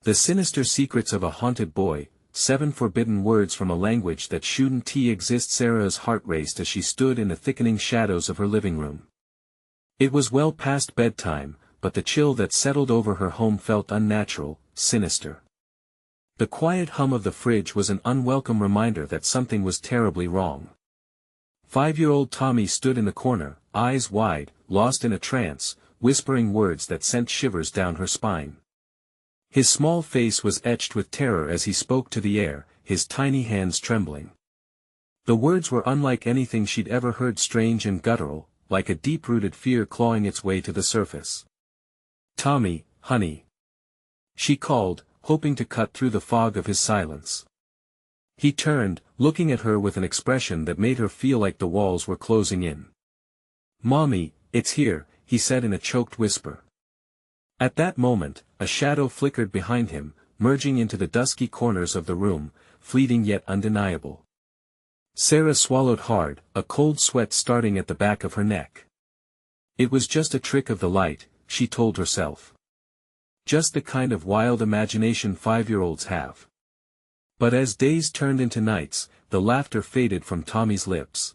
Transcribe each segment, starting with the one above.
The Sinister Secrets of a Haunted Boy, 7 Forbidden Words from a Language That Shouldn't Exist. Sarah's heart raced as she stood in the thickening shadows of her living room. It was well past bedtime, but the chill that settled over her home felt unnatural, sinister. The quiet hum of the fridge was an unwelcome reminder that something was terribly wrong. 5-year-old Tommy stood in the corner, eyes wide, lost in a trance, whispering words that sent shivers down her spine. His small face was etched with terror as he spoke to the air, his tiny hands trembling. The words were unlike anything she'd ever heard, strange and guttural, like a deep-rooted fear clawing its way to the surface. "Tommy, honey," she called, hoping to cut through the fog of his silence. He turned, looking at her with an expression that made her feel like the walls were closing in. "Mommy, it's here," he said in a choked whisper. At that moment, a shadow flickered behind him, merging into the dusky corners of the room, fleeting yet undeniable. Sarah swallowed hard, a cold sweat starting at the back of her neck. It was just a trick of the light, she told herself. Just the kind of wild imagination 5-year-olds have. But as days turned into nights, the laughter faded from Tommy's lips.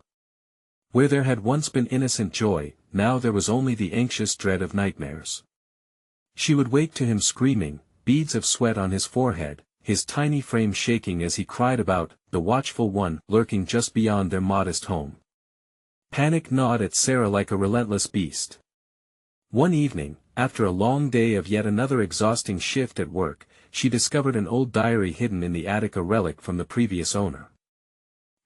Where there had once been innocent joy, now there was only the anxious dread of nightmares. She would wake to him screaming, beads of sweat on his forehead, his tiny frame shaking as he cried about the watchful one lurking just beyond their modest home. Panic gnawed at Sarah like a relentless beast. One evening, after a long day of yet another exhausting shift at work, she discovered an old diary hidden in the attic, a relic from the previous owner.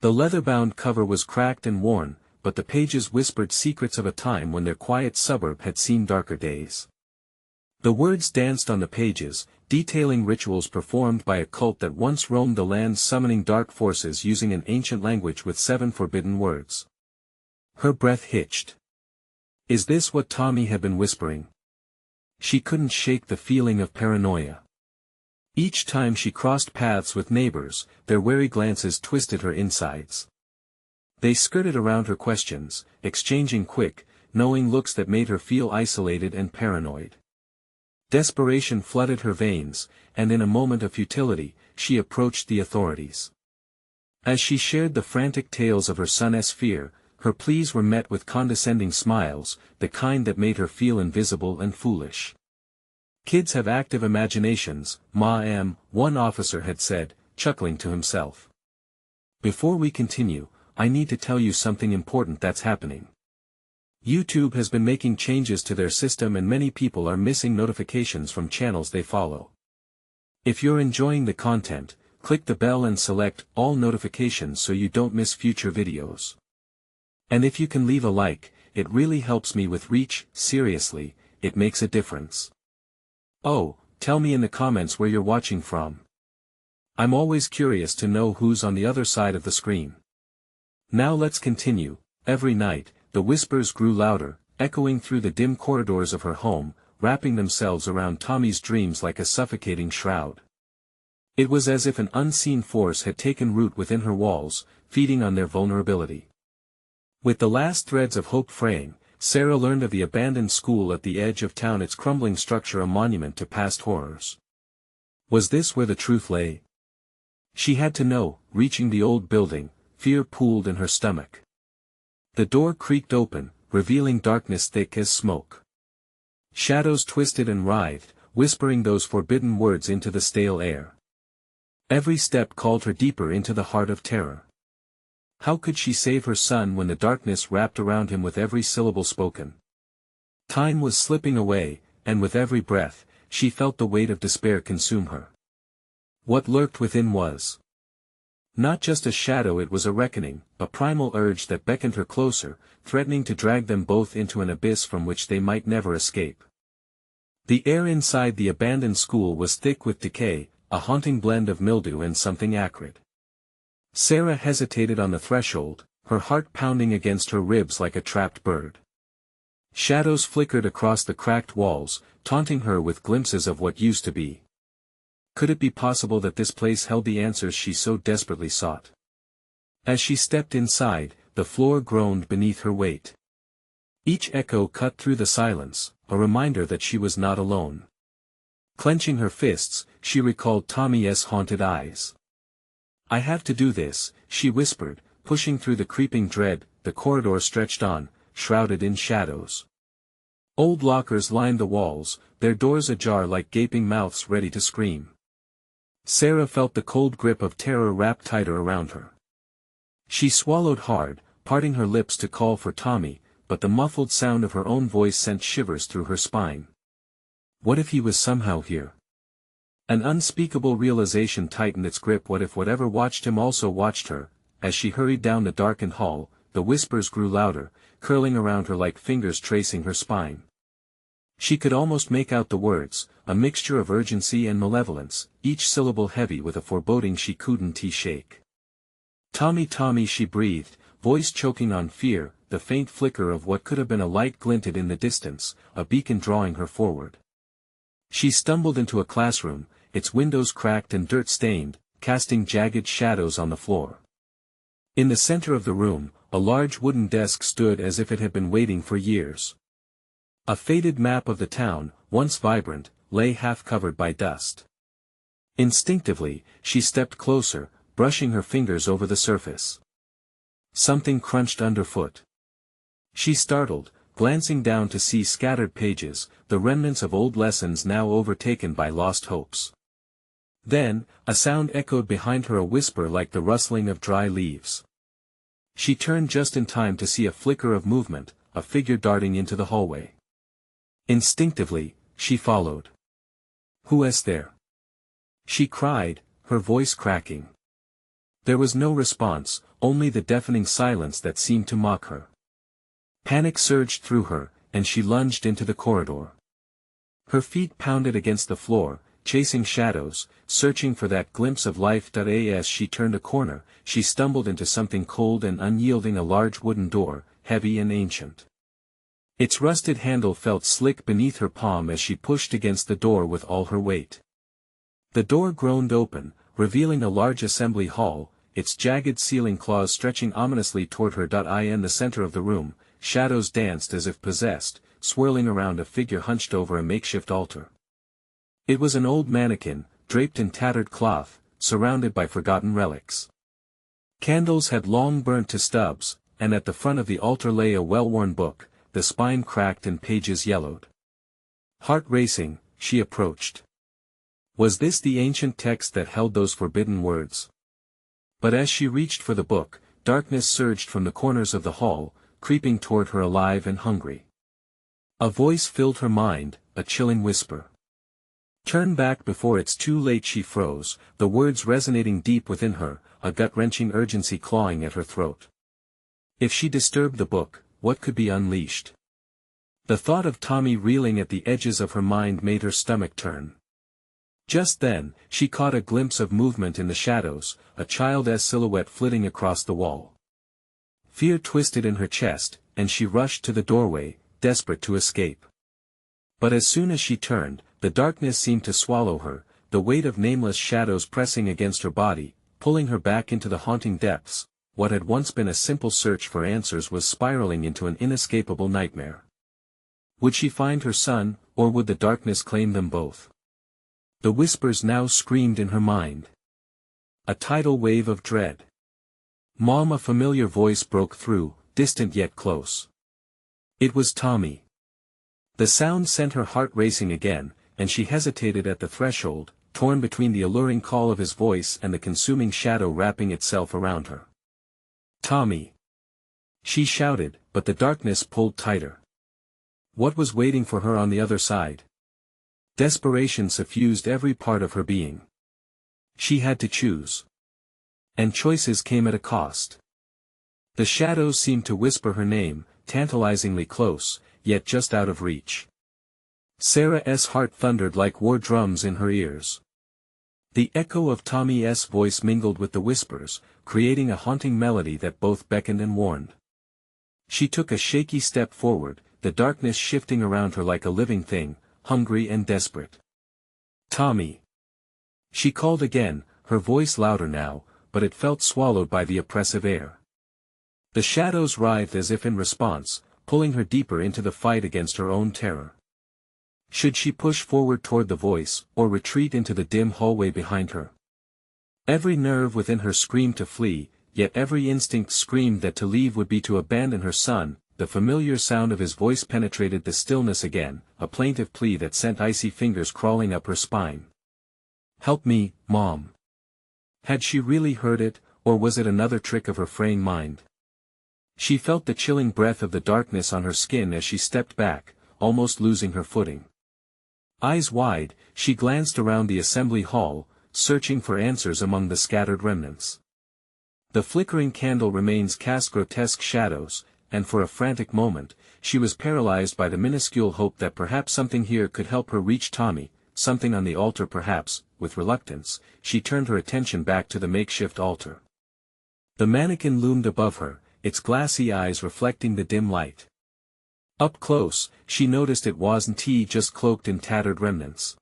The leather-bound cover was cracked and worn, but the pages whispered secrets of a time when their quiet suburb had seen darker days. The words danced on the pages, detailing rituals performed by a cult that once roamed the lands, summoning dark forces using an ancient language with 7 forbidden words. Her breath hitched. Is this what Tommy had been whispering? She couldn't shake the feeling of paranoia. Each time she crossed paths with neighbors, their wary glances twisted her insides. They skirted around her questions, exchanging quick, knowing looks that made her feel isolated and paranoid. Desperation flooded her veins, and in a moment of futility, she approached the authorities. As she shared the frantic tales of her son's fear, her pleas were met with condescending smiles, the kind that made her feel invisible and foolish. "Kids have active imaginations, Ma," one officer had said, chuckling to himself. "Before we continue, I need to tell you something important that's happening. YouTube has been making changes to their system and many people are missing notifications from channels they follow. If you're enjoying the content, click the bell and select all notifications so you don't miss future videos. And if you can leave a like, it really helps me with reach. Seriously, it makes a difference. Oh, tell me in the comments where you're watching from. I'm always curious to know who's on the other side of the screen. Now let's continue. Every night, the whispers grew louder, echoing through the dim corridors of her home, wrapping themselves around Tommy's dreams like a suffocating shroud. It was as if an unseen force had taken root within her walls, feeding on their vulnerability. With the last threads of hope fraying, Sarah learned of the abandoned school at the edge of town, its crumbling structure a monument to past horrors. Was this where the truth lay? She had to know. Reaching the old building, fear pooled in her stomach. The door creaked open, revealing darkness thick as smoke. Shadows twisted and writhed, whispering those forbidden words into the stale air. Every step called her deeper into the heart of terror. How could she save her son when the darkness wrapped around him with every syllable spoken? Time was slipping away, and with every breath, she felt the weight of despair consume her. What lurked within was not just a shadow, it was a reckoning, a primal urge that beckoned her closer, threatening to drag them both into an abyss from which they might never escape. The air inside the abandoned school was thick with decay, a haunting blend of mildew and something acrid. Sarah hesitated on the threshold, her heart pounding against her ribs like a trapped bird. Shadows flickered across the cracked walls, taunting her with glimpses of what used to be. Could it be possible that this place held the answers she so desperately sought? As she stepped inside, the floor groaned beneath her weight. Each echo cut through the silence, a reminder that she was not alone. Clenching her fists, she recalled Tommy's haunted eyes. "I have to do this," she whispered, pushing through the creeping dread. The corridor stretched on, shrouded in shadows. Old lockers lined the walls, their doors ajar like gaping mouths ready to scream. Sarah felt the cold grip of terror wrap tighter around her. She swallowed hard, parting her lips to call for Tommy, but the muffled sound of her own voice sent shivers through her spine. What if he was somehow here? An unspeakable realization tightened its grip. What if whatever watched him also watched her? As she hurried down the darkened hall, the whispers grew louder, curling around her like fingers tracing her spine. She could almost make out the words, a mixture of urgency and malevolence, each syllable heavy with a foreboding she couldn't shake. "Tommy, Tommy," she breathed, voice choking on fear. The faint flicker of what could have been a light glinted in the distance, a beacon drawing her forward. She stumbled into a classroom, its windows cracked and dirt-stained, casting jagged shadows on the floor. In the center of the room, a large wooden desk stood as if it had been waiting for years. A faded map of the town, once vibrant, lay half-covered by dust. Instinctively, she stepped closer, brushing her fingers over the surface. Something crunched underfoot. She startled, glancing down to see scattered pages, the remnants of old lessons now overtaken by lost hopes. Then, a sound echoed behind her, a whisper like the rustling of dry leaves. She turned just in time to see a flicker of movement, a figure darting into the hallway. Instinctively, she followed. "Who is there?" she cried, her voice cracking. There was no response, only the deafening silence that seemed to mock her. Panic surged through her, and she lunged into the corridor. Her feet pounded against the floor, chasing shadows, searching for that glimpse of life. As she turned a corner, she stumbled into something cold and unyielding, a large wooden door, heavy and ancient. Its rusted handle felt slick beneath her palm as she pushed against the door with all her weight. The door groaned open, revealing a large assembly hall, its jagged ceiling claws stretching ominously toward her. In the center of the room, shadows danced as if possessed, swirling around a figure hunched over a makeshift altar. It was an old mannequin, draped in tattered cloth, surrounded by forgotten relics. Candles had long burnt to stubs, and at the front of the altar lay a well-worn book, the spine cracked and pages yellowed. Heart racing, she approached. Was this the ancient text that held those forbidden words? But as she reached for the book, darkness surged from the corners of the hall, creeping toward her alive and hungry. A voice filled her mind, a chilling whisper. "Turn back before it's too late." She froze, the words resonating deep within her, a gut-wrenching urgency clawing at her throat. If she disturbed the book, what could be unleashed? The thought of Tommy reeling at the edges of her mind made her stomach turn. Just then, she caught a glimpse of movement in the shadows, a child's silhouette flitting across the wall. Fear twisted in her chest, and she rushed to the doorway, desperate to escape. But as soon as she turned, the darkness seemed to swallow her, the weight of nameless shadows pressing against her body, pulling her back into the haunting depths. What had once been a simple search for answers was spiraling into an inescapable nightmare. Would she find her son, or would the darkness claim them both? The whispers now screamed in her mind. A tidal wave of dread. "Mom," a familiar voice broke through, distant yet close. It was Tommy. The sound sent her heart racing again, and she hesitated at the threshold, torn between the alluring call of his voice and the consuming shadow wrapping itself around her. "Tommy!" she shouted, but the darkness pulled tighter. What was waiting for her on the other side? Desperation suffused every part of her being. She had to choose. And choices came at a cost. The shadows seemed to whisper her name, tantalizingly close, yet just out of reach. Sarah's heart thundered like war drums in her ears. The echo of Tommy's voice mingled with the whispers, creating a haunting melody that both beckoned and warned. She took a shaky step forward, the darkness shifting around her like a living thing, hungry and desperate. "Tommy!" she called again, her voice louder now, but it felt swallowed by the oppressive air. The shadows writhed as if in response, pulling her deeper into the fight against her own terror. Should she push forward toward the voice, or retreat into the dim hallway behind her? Every nerve within her screamed to flee, yet every instinct screamed that to leave would be to abandon her son. The familiar sound of his voice penetrated the stillness again, a plaintive plea that sent icy fingers crawling up her spine. "Help me, Mom." Had she really heard it, or was it another trick of her fraying mind? She felt the chilling breath of the darkness on her skin as she stepped back, almost losing her footing. Eyes wide, she glanced around the assembly hall, searching for answers among the scattered remnants. The flickering candle remains cast grotesque shadows, and for a frantic moment, she was paralyzed by the minuscule hope that perhaps something here could help her reach Tommy, something on the altar perhaps. With reluctance, she turned her attention back to the makeshift altar. The mannequin loomed above her, its glassy eyes reflecting the dim light. Up close, she noticed it wasn't just cloaked in tattered remnants.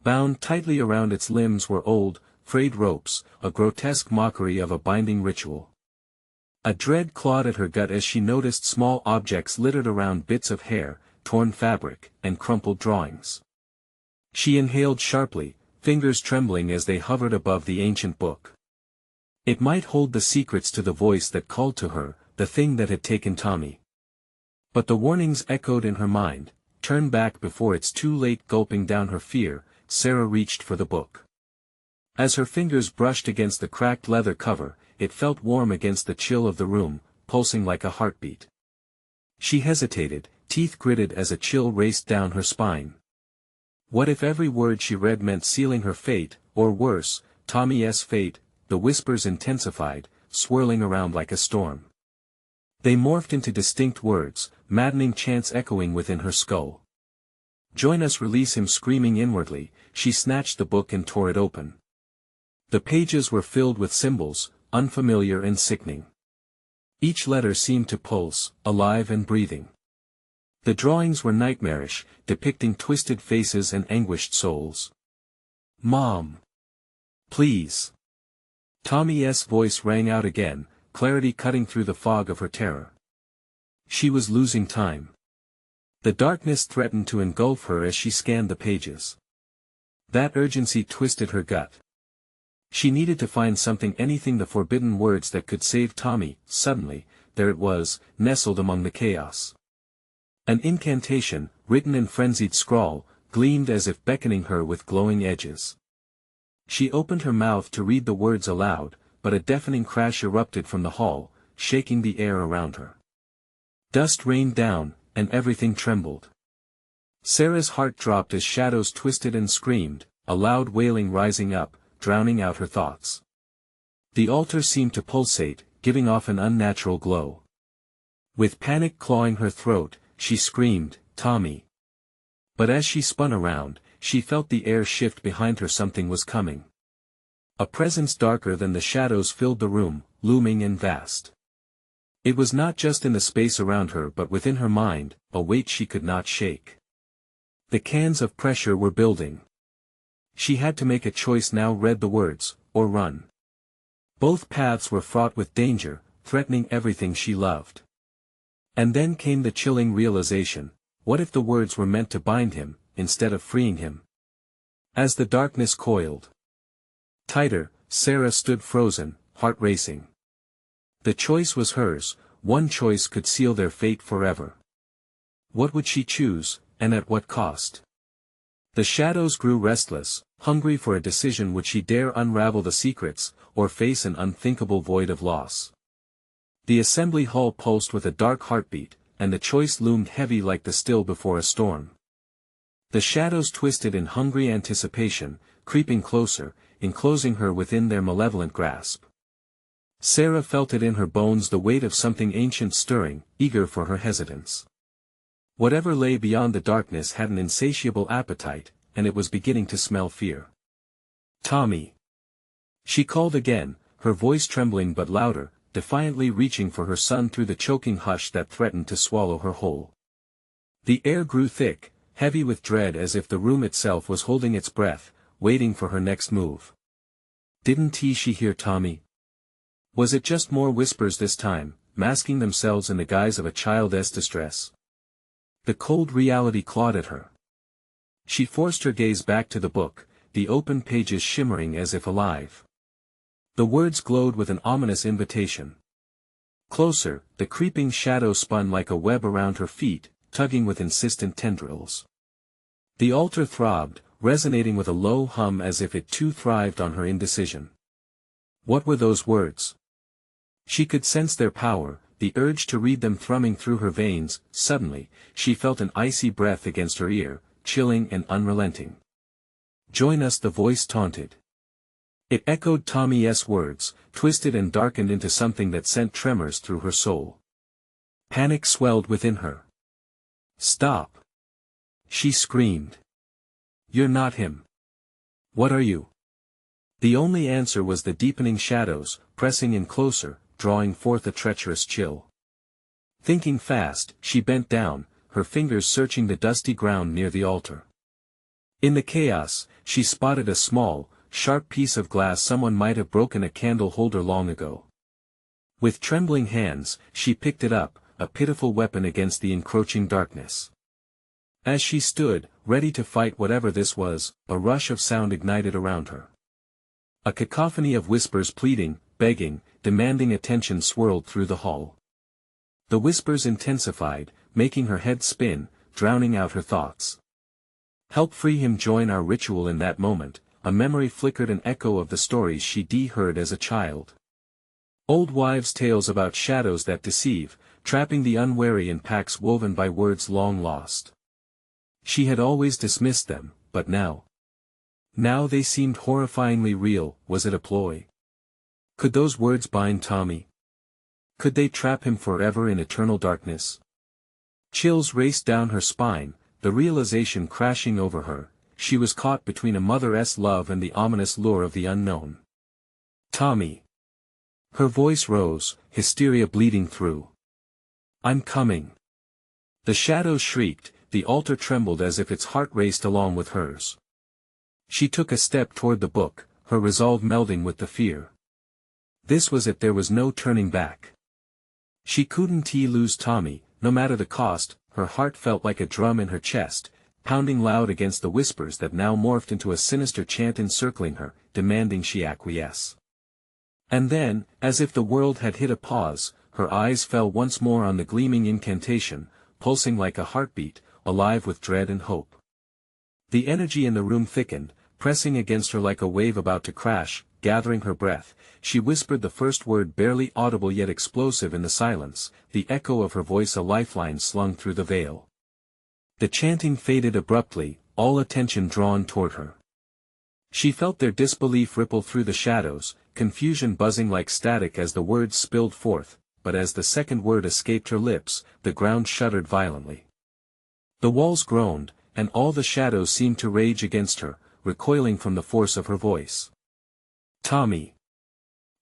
Bound tightly around its limbs were old, frayed ropes, a grotesque mockery of a binding ritual. A dread clawed at her gut as she noticed small objects littered around, bits of hair, torn fabric, and crumpled drawings. She inhaled sharply, fingers trembling as they hovered above the ancient book. It might hold the secrets to the voice that called to her, the thing that had taken Tommy. But the warnings echoed in her mind. Turn back before it's too late. Gulping down her fear, Sarah reached for the book. As her fingers brushed against the cracked leather cover, it felt warm against the chill of the room, pulsing like a heartbeat. She hesitated, teeth gritted as a chill raced down her spine. What if every word she read meant sealing her fate, or worse, Tommy's fate? The whispers intensified, swirling around like a storm. They morphed into distinct words, maddening chants echoing within her skull. "Join us, release him!" Screaming inwardly, she snatched the book and tore it open. The pages were filled with symbols, unfamiliar and sickening. Each letter seemed to pulse, alive and breathing. The drawings were nightmarish, depicting twisted faces and anguished souls. "Mom! Please!" Tommy's voice rang out again, clarity cutting through the fog of her terror. She was losing time. The darkness threatened to engulf her as she scanned the pages. That urgency twisted her gut. She needed to find something, anything, the forbidden words that could save Tommy. Suddenly, there it was, nestled among the chaos. An incantation, written in frenzied scrawl, gleamed as if beckoning her with glowing edges. She opened her mouth to read the words aloud, but a deafening crash erupted from the hall, shaking the air around her. Dust rained down, and everything trembled. Sarah's heart dropped as shadows twisted and screamed, a loud wailing rising up, drowning out her thoughts. The altar seemed to pulsate, giving off an unnatural glow. With panic clawing her throat, she screamed, "Tommy!" But as she spun around, she felt the air shift behind her. Something was coming. A presence darker than the shadows filled the room, looming and vast. It was not just in the space around her but within her mind, a weight she could not shake. The cans of pressure were building. She had to make a choice now. Read the words, or run. Both paths were fraught with danger, threatening everything she loved. And then came the chilling realization, what if the words were meant to bind him, instead of freeing him? As the darkness coiled tighter, Sarah stood frozen, heart racing. The choice was hers, one choice could seal their fate forever. What would she choose, and at what cost? The shadows grew restless, hungry for a decision. Would she dare unravel the secrets, or face an unthinkable void of loss? The assembly hall pulsed with a dark heartbeat, and the choice loomed heavy like the still before a storm. The shadows twisted in hungry anticipation, creeping closer, enclosing her within their malevolent grasp. Sarah felt it in her bones, the weight of something ancient stirring, eager for her hesitance. Whatever lay beyond the darkness had an insatiable appetite, and it was beginning to smell fear. "Tommy!" She called again, her voice trembling but louder, defiantly reaching for her son through the choking hush that threatened to swallow her whole. The air grew thick, heavy with dread, as if the room itself was holding its breath, waiting for her next move. Didn't she hear Tommy? Was it just more whispers this time, masking themselves in the guise of a child's distress? The cold reality clawed at her. She forced her gaze back to the book, the open pages shimmering as if alive. The words glowed with an ominous invitation. Closer, the creeping shadow spun like a web around her feet, tugging with insistent tendrils. The altar throbbed, resonating with a low hum as if it too thrived on her indecision. What were those words? She could sense their power, the urge to read them thrumming through her veins. Suddenly, she felt an icy breath against her ear, chilling and unrelenting. "Join us," the voice taunted. It echoed Tommy's words, twisted and darkened into something that sent tremors through her soul. Panic swelled within her. "Stop!" she screamed. "You're not him. What are you?" The only answer was the deepening shadows, pressing in closer, drawing forth a treacherous chill. Thinking fast, she bent down, her fingers searching the dusty ground near the altar. In the chaos, she spotted a small, sharp piece of glass. Someone might have broken a candle holder long ago. With trembling hands, she picked it up, a pitiful weapon against the encroaching darkness. As she stood, ready to fight whatever this was, a rush of sound ignited around her. A cacophony of whispers pleading, begging, demanding attention swirled through the hall. The whispers intensified, making her head spin, drowning out her thoughts. "Help free him." Join our ritual. In that moment, a memory flickered, an echo of the stories she'd heard as a child. Old wives' tales about shadows that deceive, trapping the unwary in packs woven by words long lost. She had always dismissed them, but now they seemed horrifyingly real. Was it a ploy? Could those words bind Tommy? Could they trap him forever in eternal darkness? Chills raced down her spine, the realization crashing over her. She was caught between a mother's love and the ominous lure of the unknown. "Tommy!" Her voice rose, hysteria bleeding through. "I'm coming!" The shadows shrieked, the altar trembled as if its heart raced along with hers. She took a step toward the book, her resolve melding with the fear. This was it. There was no turning back. She couldn't lose Tommy, no matter the cost. Her heart felt like a drum in her chest, pounding loud against the whispers that now morphed into a sinister chant encircling her, demanding she acquiesce. And then, as if the world had hit a pause, her eyes fell once more on the gleaming incantation, pulsing like a heartbeat, alive with dread and hope. The energy in the room thickened, pressing against her like a wave about to crash. Gathering her breath, she whispered the first word, barely audible yet explosive in the silence, the echo of her voice a lifeline slung through the veil. The chanting faded abruptly, all attention drawn toward her. She felt their disbelief ripple through the shadows, confusion buzzing like static as the words spilled forth, but as the second word escaped her lips, the ground shuddered violently. The walls groaned, and all the shadows seemed to rage against her, recoiling from the force of her voice. "Tommy!"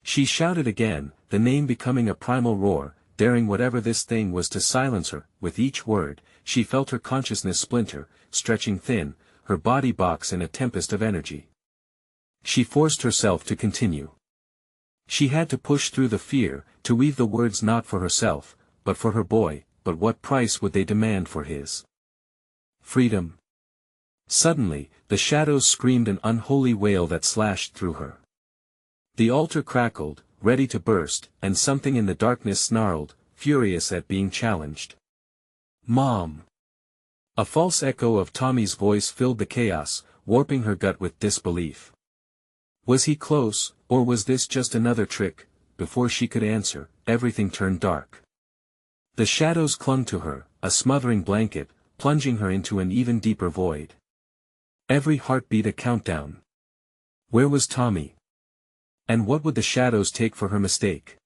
She shouted again, the name becoming a primal roar, daring whatever this thing was to silence her. With each word, she felt her consciousness splinter, stretching thin, her body box in a tempest of energy. She forced herself to continue. She had to push through the fear, to weave the words not for herself, but for her boy. But what price would they demand for his freedom? Suddenly, the shadows screamed an unholy wail that slashed through her. The altar crackled, ready to burst, and something in the darkness snarled, furious at being challenged. "Mom!" A false echo of Tommy's voice filled the chaos, warping her gut with disbelief. Was he close, or was this just another trick? Before she could answer, everything turned dark. The shadows clung to her, a smothering blanket, plunging her into an even deeper void. Every heartbeat a countdown. Where was Tommy? And what would the shadows take for her mistake?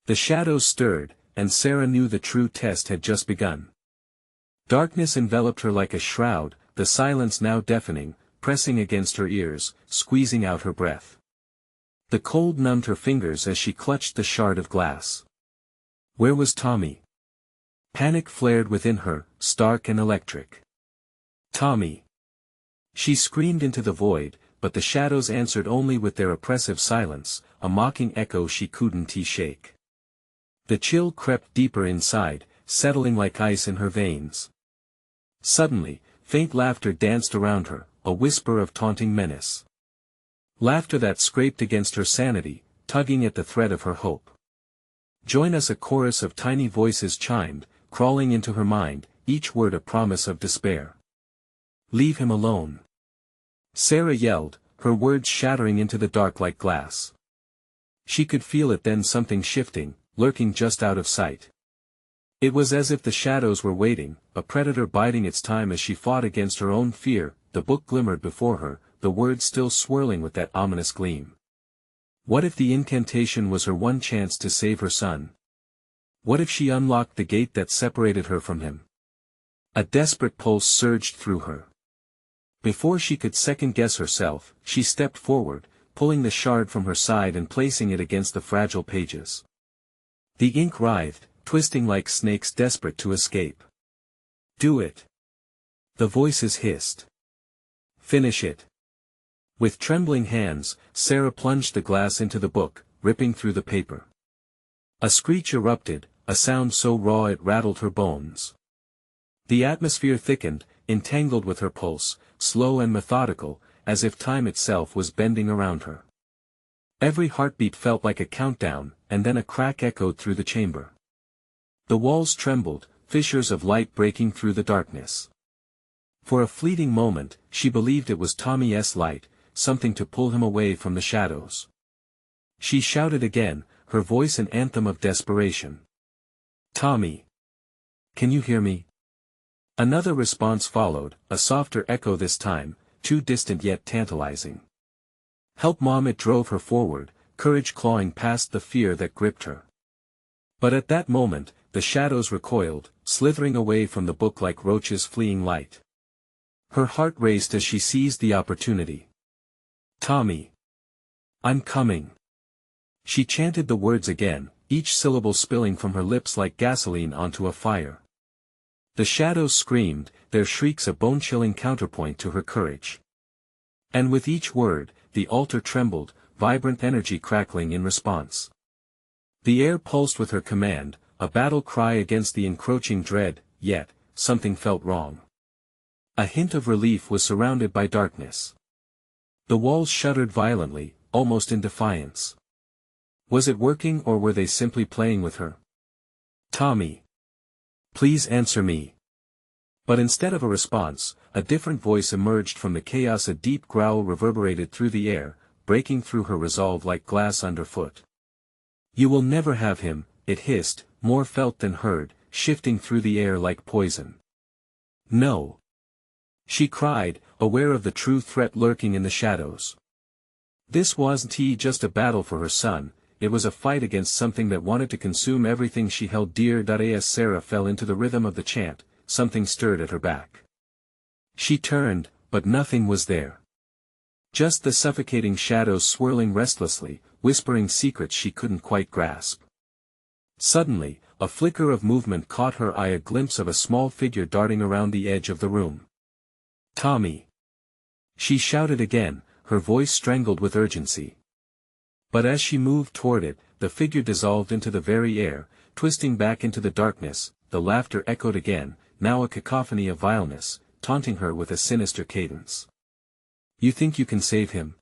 The shadows stirred, and Sarah knew the true test had just begun. Darkness enveloped her like a shroud, the silence now deafening, pressing against her ears, squeezing out her breath. The cold numbed her fingers as she clutched the shard of glass. Where was Tommy? Panic flared within her, stark and electric. "Tommy!" She screamed into the void, but the shadows answered only with their oppressive silence, a mocking echo she couldn't shake. The chill crept deeper inside, settling like ice in her veins. Suddenly, Faint laughter danced around her, a whisper of taunting menace. Laughter that scraped against her sanity, tugging at the thread of her hope. "Join us!" a chorus of tiny voices chimed, crawling into her mind, each word a promise of despair. "Leave him alone!" Sarah yelled, her words shattering into the dark like glass. She could feel it then, something shifting, lurking just out of sight. It was as if the shadows were waiting, a predator biding its time as she fought against her own fear. The book glimmered before her, the words still swirling with that ominous gleam. What if the incantation was her one chance to save her son? What if she unlocked the gate that separated her from him? A desperate pulse surged through her. Before she could second-guess herself, she stepped forward, pulling the shard from her side and placing it against the fragile pages. The ink writhed, twisting like snakes desperate to escape. "Do it!" the voices hissed. "Finish it!" With trembling hands, Sarah plunged the glass into the book, ripping through the paper. A screech erupted, a sound so raw it rattled her bones. The atmosphere thickened, entangled with her pulse, slow and methodical, as if time itself was bending around her. Every heartbeat felt like a countdown, and then a crack echoed through the chamber. The walls trembled, fissures of light breaking through the darkness. For a fleeting moment, she believed it was Tommy's light, something to pull him away from the shadows. She shouted again, her voice an anthem of desperation. "Tommy! Can you hear me?" Another response followed, a softer echo this time, too distant yet tantalizing. "Help, Mom!" It drove her forward, courage clawing past the fear that gripped her. But at that moment, the shadows recoiled, slithering away from the book like roaches fleeing light. Her heart raced as she seized the opportunity. "Tommy! I'm coming!" She chanted the words again, each syllable spilling from her lips like gasoline onto a fire. The shadows screamed, their shrieks a bone-chilling counterpoint to her courage. And with each word, the altar trembled, vibrant energy crackling in response. The air pulsed with her command, a battle cry against the encroaching dread, yet, something felt wrong. A hint of relief was surrounded by darkness. The walls shuddered violently, almost in defiance. Was it working, or were they simply playing with her? "Tommy! Please answer me!" But instead of a response, a different voice emerged from the chaos. A deep growl reverberated through the air, breaking through her resolve like glass underfoot. "You will never have him," it hissed, more felt than heard, shifting through the air like poison. "No!" she cried, aware of the true threat lurking in the shadows. This wasn't just a battle for her son, it was a fight against something that wanted to consume everything she held dear. As Sarah fell into the rhythm of the chant, something stirred at her back. She turned, but nothing was there. Just the suffocating shadows swirling restlessly, whispering secrets she couldn't quite grasp. Suddenly, a flicker of movement caught her eye, a glimpse of a small figure darting around the edge of the room. "Tommy!" she shouted again, her voice strangled with urgency. But as she moved toward it, the figure dissolved into the very air, twisting back into the darkness. The laughter echoed again, now a cacophony of vileness, taunting her with a sinister cadence. "You think you can save him?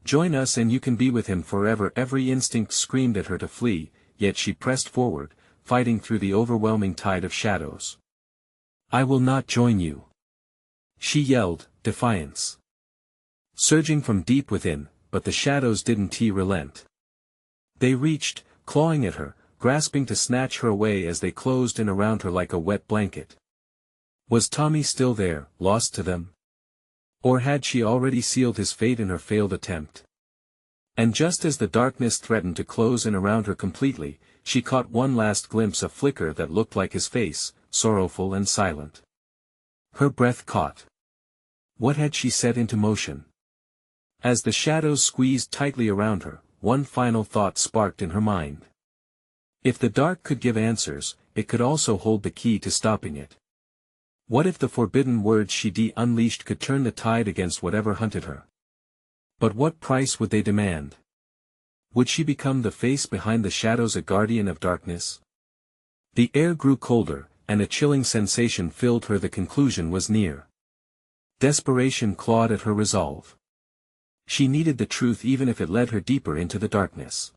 Join us and you can be with him forever." Every instinct screamed at her to flee, yet she pressed forward, fighting through the overwhelming tide of shadows. "I will not join you!" she yelled, defiance surging from deep within, but the shadows didn't relent. They reached, clawing at her, grasping to snatch her away as they closed in around her like a wet blanket. Was Tommy still there, lost to them? Or had she already sealed his fate in her failed attempt? And just as the darkness threatened to close in around her completely, she caught one last glimpse, a flicker that looked like his face, sorrowful and silent. Her breath caught. What had she set into motion? As the shadows squeezed tightly around her, one final thought sparked in her mind. If the dark could give answers, it could also hold the key to stopping it. What if the forbidden words she unleashed could turn the tide against whatever hunted her? But what price would they demand? Would she become the face behind the shadows, a guardian of darkness? The air grew colder, and a chilling sensation filled her. The conclusion was near. Desperation clawed at her resolve. She needed the truth even if it led her deeper into the darkness.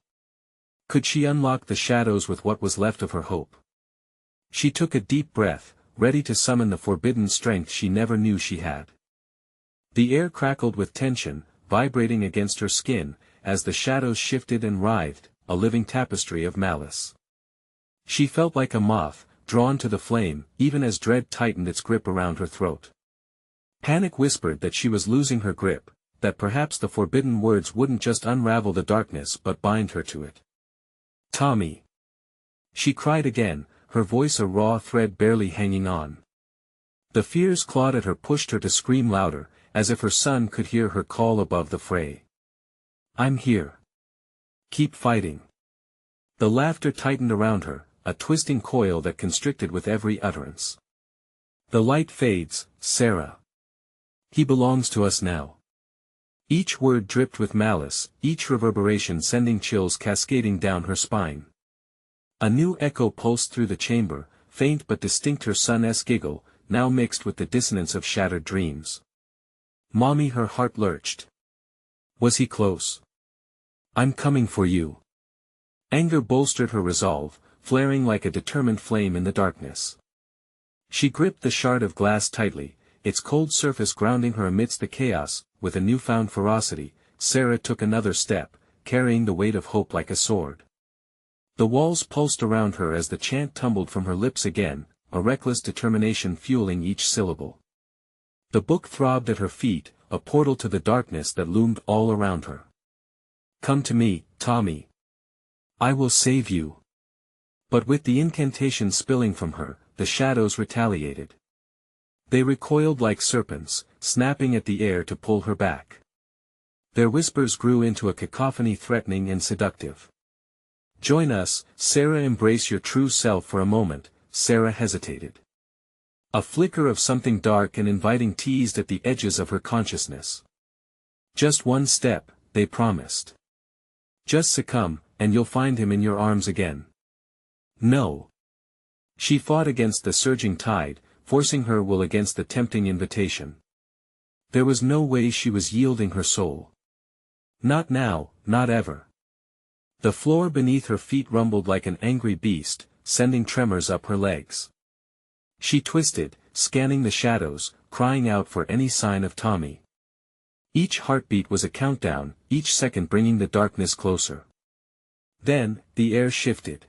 Could she unlock the shadows with what was left of her hope? She took a deep breath, ready to summon the forbidden strength she never knew she had. The air crackled with tension, vibrating against her skin, as the shadows shifted and writhed, a living tapestry of malice. She felt like a moth, drawn to the flame, even as dread tightened its grip around her throat. Panic whispered that she was losing her grip, that perhaps the forbidden words wouldn't just unravel the darkness but bind her to it. "Tommy!" She cried again, her voice a raw thread barely hanging on. The fears clawed at her pushed her to scream louder, as if her son could hear her call above the fray. "I'm here. Keep fighting." The laughter tightened around her, a twisting coil that constricted with every utterance. "The light fades, Sarah. He belongs to us now." Each word dripped with malice, each reverberation sending chills cascading down her spine. A new echo pulsed through the chamber, faint but distinct, her son's giggle, now mixed with the dissonance of shattered dreams. "Mommy," her heart lurched. Was he close? "I'm coming for you." Anger bolstered her resolve, flaring like a determined flame in the darkness. She gripped the shard of glass tightly, its cold surface grounding her amidst the chaos. With a newfound ferocity, Sarah took another step, carrying the weight of hope like a sword. The walls pulsed around her as the chant tumbled from her lips again, a reckless determination fueling each syllable. The book throbbed at her feet, a portal to the darkness that loomed all around her. "Come to me, Tommy. I will save you." But with the incantation spilling from her, the shadows retaliated. They recoiled like serpents, snapping at the air to pull her back. Their whispers grew into a cacophony threatening and seductive. "Join us, Sarah. Embrace your true self." For a moment, Sarah hesitated. A flicker of something dark and inviting teased at the edges of her consciousness. "Just one step," they promised. "Just succumb, and you'll find him in your arms again." No. She fought against the surging tide, forcing her will against the tempting invitation. There was no way she was yielding her soul. Not now, not ever. The floor beneath her feet rumbled like an angry beast, sending tremors up her legs. She twisted, scanning the shadows, crying out for any sign of Tommy. Each heartbeat was a countdown, each second bringing the darkness closer. Then, the air shifted.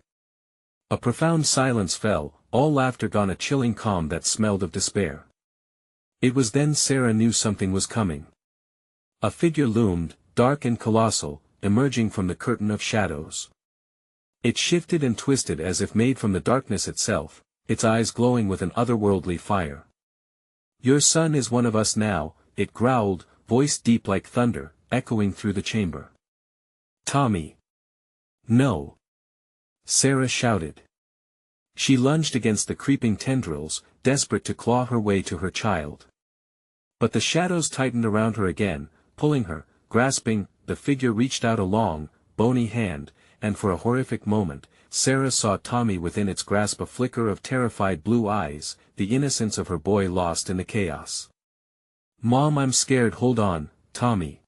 A profound silence fell, all laughter gone, a chilling calm that smelled of despair. It was then Sarah knew something was coming. A figure loomed, dark and colossal, emerging from the curtain of shadows. It shifted and twisted as if made from the darkness itself, its eyes glowing with an otherworldly fire. "Your son is one of us now," it growled, voice deep like thunder, echoing through the chamber. "Tommy." "No." Sarah shouted. She lunged against the creeping tendrils, desperate to claw her way to her child. But the shadows tightened around her again, pulling her, grasping. The figure reached out a long, bony hand, and for a horrific moment, Sarah saw Tommy within its grasp, a flicker of terrified blue eyes, the innocence of her boy lost in the chaos. "Mom, I'm scared." "Hold on, Tommy.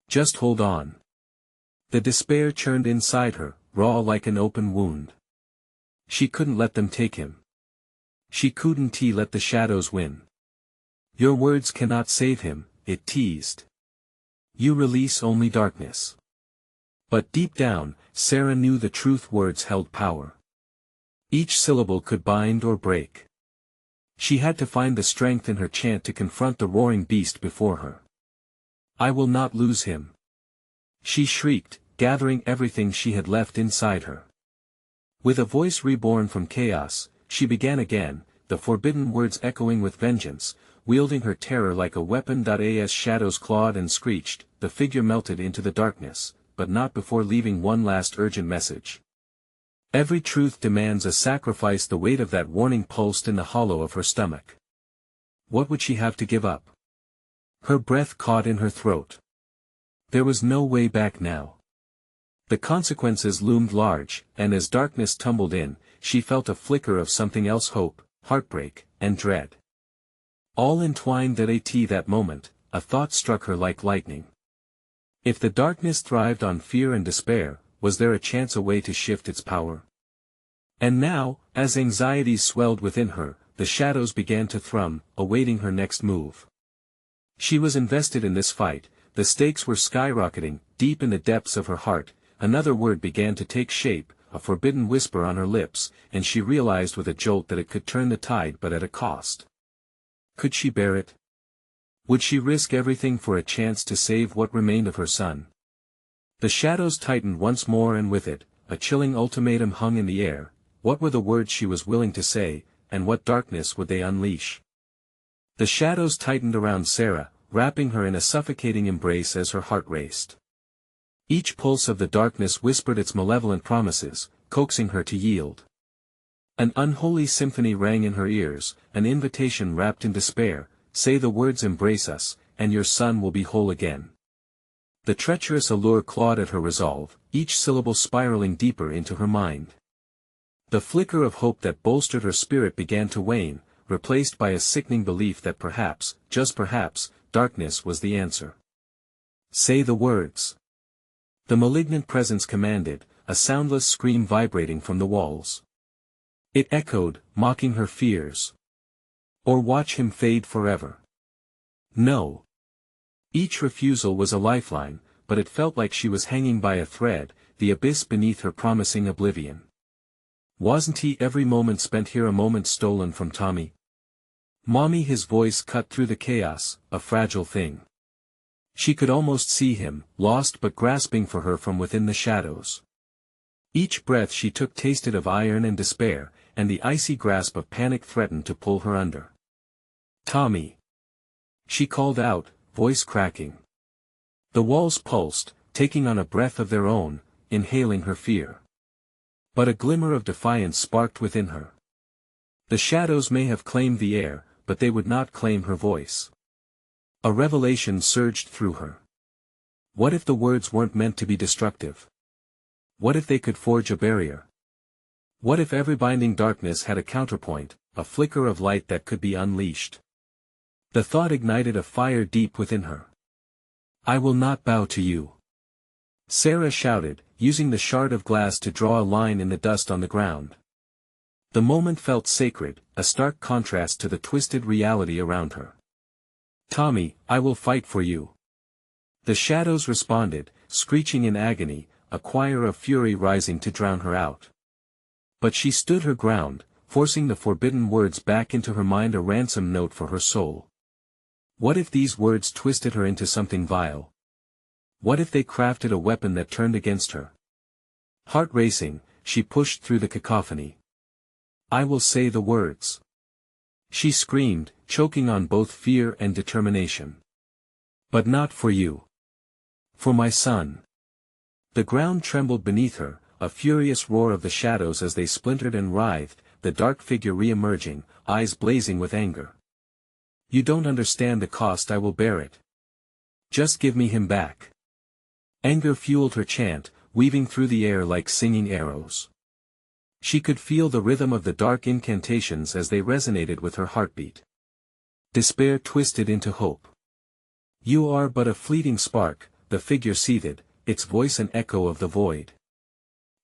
Just hold on." The despair churned inside her, raw like an open wound. She couldn't let them take him. She couldn't let the shadows win. "Your words cannot save him," it teased. "You release only darkness." But deep down, Sarah knew the truth. Words held power. Each syllable could bind or break. She had to find the strength in her chant to confront the roaring beast before her. "I will not lose him," she shrieked, gathering everything she had left inside her. With a voice reborn from chaos, she began again, the forbidden words echoing with vengeance, wielding her terror like a weapon. As shadows clawed and screeched, the figure melted into the darkness, but not before leaving one last urgent message. "Every truth demands a sacrifice." The weight of that warning pulsed in the hollow of her stomach. What would she have to give up? Her breath caught in her throat. There was no way back now. The consequences loomed large, and as darkness tumbled in, she felt a flicker of something else: hope, heartbreak, and dread. All entwined at that moment, a thought struck her like lightning. If the darkness thrived on fear and despair, was there a chance, a way to shift its power? And now, as anxieties swelled within her, the shadows began to thrum, awaiting her next move. She was invested in this fight, the stakes were skyrocketing, deep in the depths of her heart. Another word began to take shape, a forbidden whisper on her lips, and she realized with a jolt that it could turn the tide, but at a cost. Could she bear it? Would she risk everything for a chance to save what remained of her son? The shadows tightened once more, and with it, a chilling ultimatum hung in the air. What were the words she was willing to say, and what darkness would they unleash? The shadows tightened around Sarah, wrapping her in a suffocating embrace as her heart raced. Each pulse of the darkness whispered its malevolent promises, coaxing her to yield. An unholy symphony rang in her ears, an invitation wrapped in despair: say the words, embrace us, and your son will be whole again. The treacherous allure clawed at her resolve, each syllable spiraling deeper into her mind. The flicker of hope that bolstered her spirit began to wane, replaced by a sickening belief that perhaps, just perhaps, darkness was the answer. Say the words. The malignant presence commanded, a soundless scream vibrating from the walls. It echoed, mocking her fears. Or watch him fade forever. No. Each refusal was a lifeline, but it felt like she was hanging by a thread, the abyss beneath her promising oblivion. Wasn't he every moment spent here a moment stolen from Tommy? Mommy, his voice cut through the chaos, a fragile thing. She could almost see him, lost but grasping for her from within the shadows. Each breath she took tasted of iron and despair, and the icy grasp of panic threatened to pull her under. Tommy! She called out, voice cracking. The walls pulsed, taking on a breath of their own, inhaling her fear. But a glimmer of defiance sparked within her. The shadows may have claimed the air, but they would not claim her voice. A revelation surged through her. What if the words weren't meant to be destructive? What if they could forge a barrier? What if every binding darkness had a counterpoint, a flicker of light that could be unleashed? The thought ignited a fire deep within her. I will not bow to you. Sarah shouted, using the shard of glass to draw a line in the dust on the ground. The moment felt sacred, a stark contrast to the twisted reality around her. Tommy, I will fight for you. The shadows responded, screeching in agony, a choir of fury rising to drown her out. But she stood her ground, forcing the forbidden words back into her mind, a ransom note for her soul. What if these words twisted her into something vile? What if they crafted a weapon that turned against her? Heart racing, she pushed through the cacophony. I will say the words. She screamed, choking on both fear and determination. But not for you. For my son. The ground trembled beneath her, a furious roar of the shadows as they splintered and writhed, the dark figure re-emerging, eyes blazing with anger. You don't understand the cost, I will bear it. Just give me him back. Anger fueled her chant, weaving through the air like singing arrows. She could feel the rhythm of the dark incantations as they resonated with her heartbeat. Despair twisted into hope. You are but a fleeting spark, the figure seethed, its voice an echo of the void.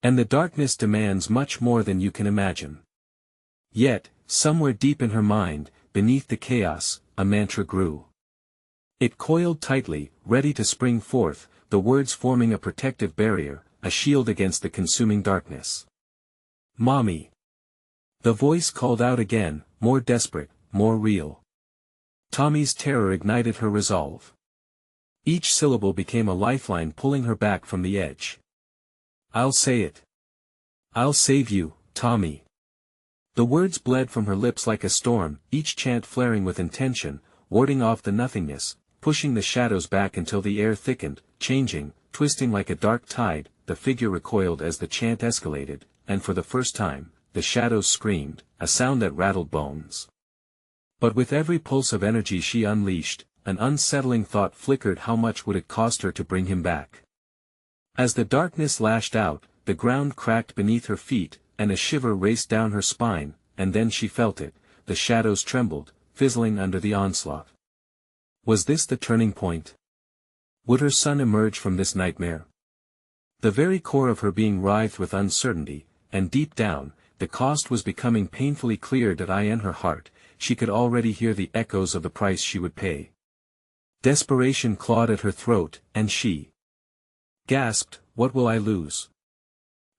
And the darkness demands much more than you can imagine. Yet, somewhere deep in her mind, beneath the chaos, a mantra grew. It coiled tightly, ready to spring forth, the words forming a protective barrier, a shield against the consuming darkness. Mommy! The voice called out again, more desperate, more real. Tommy's terror ignited her resolve. Each syllable became a lifeline pulling her back from the edge. I'll say it. I'll save you, Tommy. The words bled from her lips like a storm, each chant flaring with intention, warding off the nothingness, pushing the shadows back until the air thickened, changing, twisting like a dark tide. The figure recoiled as the chant escalated, and for the first time, the shadows screamed, a sound that rattled bones. But with every pulse of energy she unleashed, an unsettling thought flickered: how much would it cost her to bring him back? As the darkness lashed out, the ground cracked beneath her feet, and a shiver raced down her spine, and then she felt it, the shadows trembled, fizzling under the onslaught. Was this the turning point? Would her son emerge from this nightmare? The very core of her being writhed with uncertainty, and deep down, the cost was becoming painfully clear that in her heart, she could already hear the echoes of the price she would pay. Desperation clawed at her throat, and she gasped, "What will I lose?"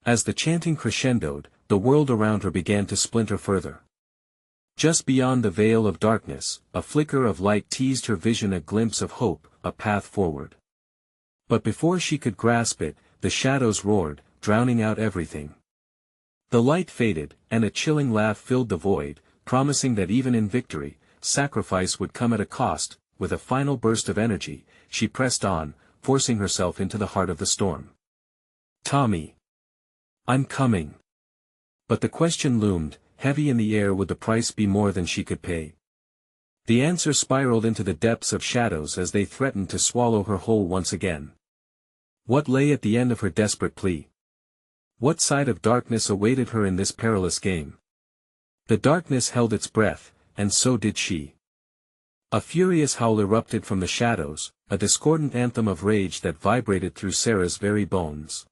As the chanting crescendoed, the world around her began to splinter further. Just beyond the veil of darkness, a flicker of light teased her vision, a glimpse of hope, a path forward. But before she could grasp it, the shadows roared, drowning out everything. The light faded, and a chilling laugh filled the void, promising that even in victory, sacrifice would come at a cost. With a final burst of energy, she pressed on, forcing herself into the heart of the storm. "Tommy. I'm coming." But the question loomed, heavy in the air. Would the price be more than she could pay? The answer spiraled into the depths of shadows as they threatened to swallow her whole once again. What lay at the end of her desperate plea? What side of darkness awaited her in this perilous game? The darkness held its breath, and so did she. A furious howl erupted from the shadows, a discordant anthem of rage that vibrated through Sarah's very bones.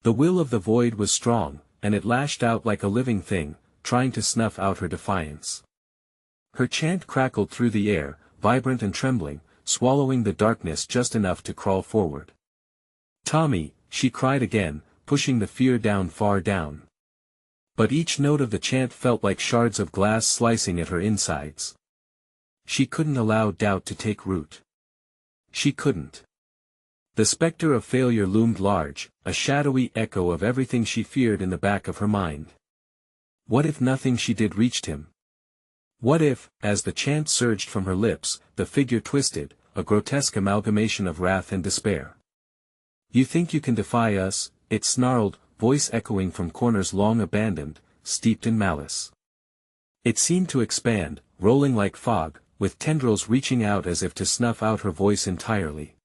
The will of the void was strong, and it lashed out like a living thing, trying to snuff out her defiance. Her chant crackled through the air, vibrant and trembling, swallowing the darkness just enough to crawl forward. "Tommy," she cried again, pushing the fear down, far down. But each note of the chant felt like shards of glass slicing at her insides. She couldn't allow doubt to take root. She couldn't. The specter of failure loomed large, a shadowy echo of everything she feared in the back of her mind. What if nothing she did reached him? What if, as the chant surged from her lips, the figure twisted, a grotesque amalgamation of wrath and despair? "You think you can defy us?" it snarled, voice echoing from corners long abandoned, steeped in malice. It seemed to expand, rolling like fog, with tendrils reaching out as if to snuff out her voice entirely.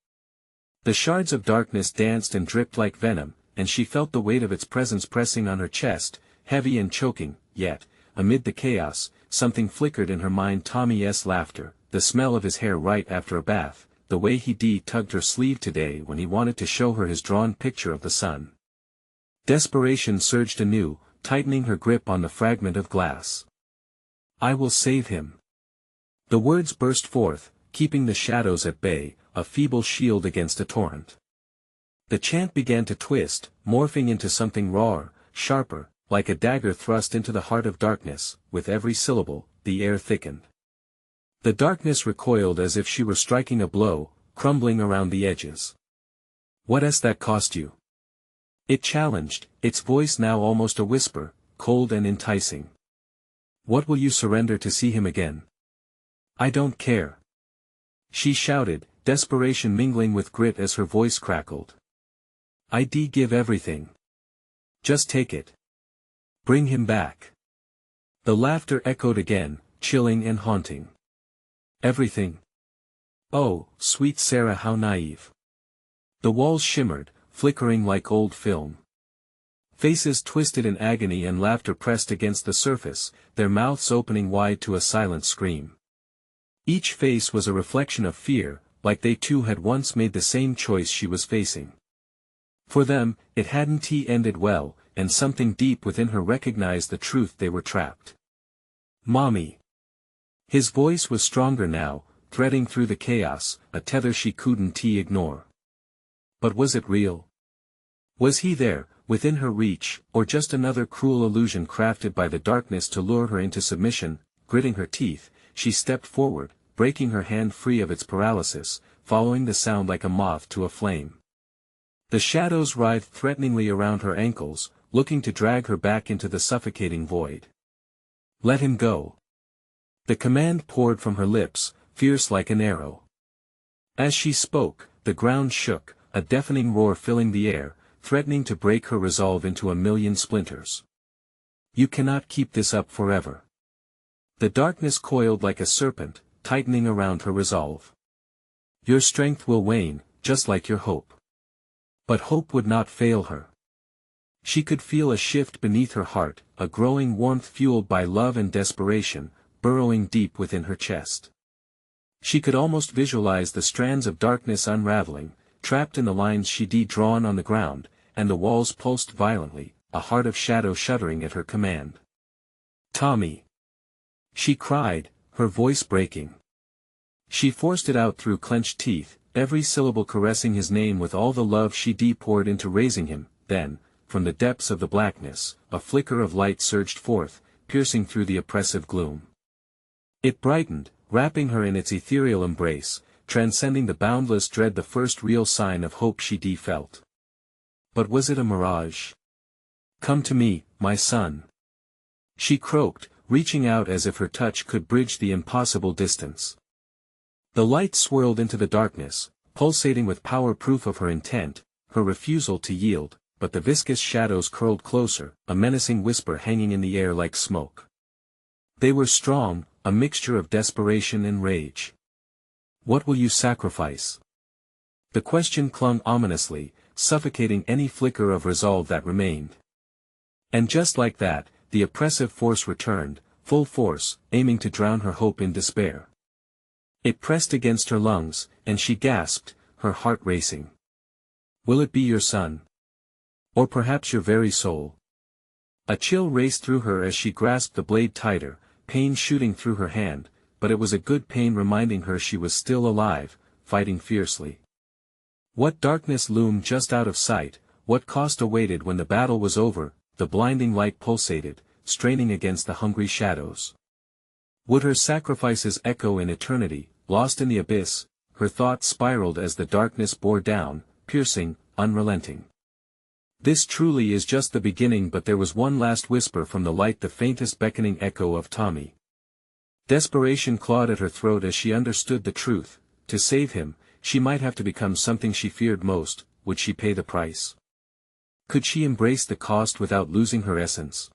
The shards of darkness danced and dripped like venom, and she felt the weight of its presence pressing on her chest, heavy and choking. Yet, amid the chaos, something flickered in her mind. Tommy's laughter, the smell of his hair right after a bath, the way he tugged her sleeve today when he wanted to show her his drawn picture of the sun. Desperation surged anew, tightening her grip on the fragment of glass. "I will save him." The words burst forth, keeping the shadows at bay, a feeble shield against a torrent. The chant began to twist, morphing into something rawer, sharper, like a dagger thrust into the heart of darkness. With every syllable, the air thickened. The darkness recoiled as if she were striking a blow, crumbling around the edges. "What has that cost you?" it challenged, its voice now almost a whisper, cold and enticing. "What will you surrender to see him again?" "I don't care," she shouted, desperation mingling with grit as her voice crackled. "I'd give everything. Just take it. Bring him back." The laughter echoed again, chilling and haunting. "Everything? Oh, sweet Sarah, how naive." The walls shimmered, flickering like old film. Faces twisted in agony and laughter pressed against the surface, their mouths opening wide to a silent scream. Each face was a reflection of fear, like they too had once made the same choice she was facing. For them, it hadn't ended well, and something deep within her recognized the truth: they were trapped. "Mommy." His voice was stronger now, threading through the chaos, a tether she couldn't ignore. But was it real? Was he there, within her reach, or just another cruel illusion crafted by the darkness to lure her into submission? Gritting her teeth, she stepped forward, breaking her hand free of its paralysis, following the sound like a moth to a flame. The shadows writhed threateningly around her ankles, looking to drag her back into the suffocating void. "Let him go." The command poured from her lips, fierce like an arrow. As she spoke, the ground shook, a deafening roar filling the air, threatening to break her resolve into a million splinters. "You cannot keep this up forever." The darkness coiled like a serpent, tightening around her resolve. "Your strength will wane, just like your hope." But hope would not fail her. She could feel a shift beneath her heart, a growing warmth fueled by love and desperation, burrowing deep within her chest. She could almost visualize the strands of darkness unraveling, trapped in the lines she'd drawn on the ground, and the walls pulsed violently, a heart of shadow shuddering at her command. "Tommy!" she cried, her voice breaking. She forced it out through clenched teeth, every syllable caressing his name with all the love she'd poured into raising him. Then, from the depths of the blackness, a flicker of light surged forth, piercing through the oppressive gloom. It brightened, wrapping her in its ethereal embrace, transcending the boundless dread, the first real sign of hope she'd felt. But was it a mirage? "Come to me, my son," she croaked, reaching out as if her touch could bridge the impossible distance. The light swirled into the darkness, pulsating with power, proof of her intent, her refusal to yield, but the viscous shadows curled closer, a menacing whisper hanging in the air like smoke. They were strong, a mixture of desperation and rage. "What will you sacrifice?" The question clung ominously, suffocating any flicker of resolve that remained. And just like that, the oppressive force returned, full force, aiming to drown her hope in despair. It pressed against her lungs, and she gasped, her heart racing. "Will it be your son? Or perhaps your very soul?" A chill raced through her as she grasped the blade tighter, pain shooting through her hand, but it was a good pain, reminding her she was still alive, fighting fiercely. What darkness loomed just out of sight, what cost awaited when the battle was over? The blinding light pulsated, straining against the hungry shadows. Would her sacrifices echo in eternity, lost in the abyss? Her thoughts spiraled as the darkness bore down, piercing, unrelenting. This truly is just the beginning. But there was one last whisper from the light, the faintest beckoning echo of Tommy. Desperation clawed at her throat as she understood the truth. To save him, she might have to become something she feared most. Would she pay the price? Could she embrace the cost without losing her essence?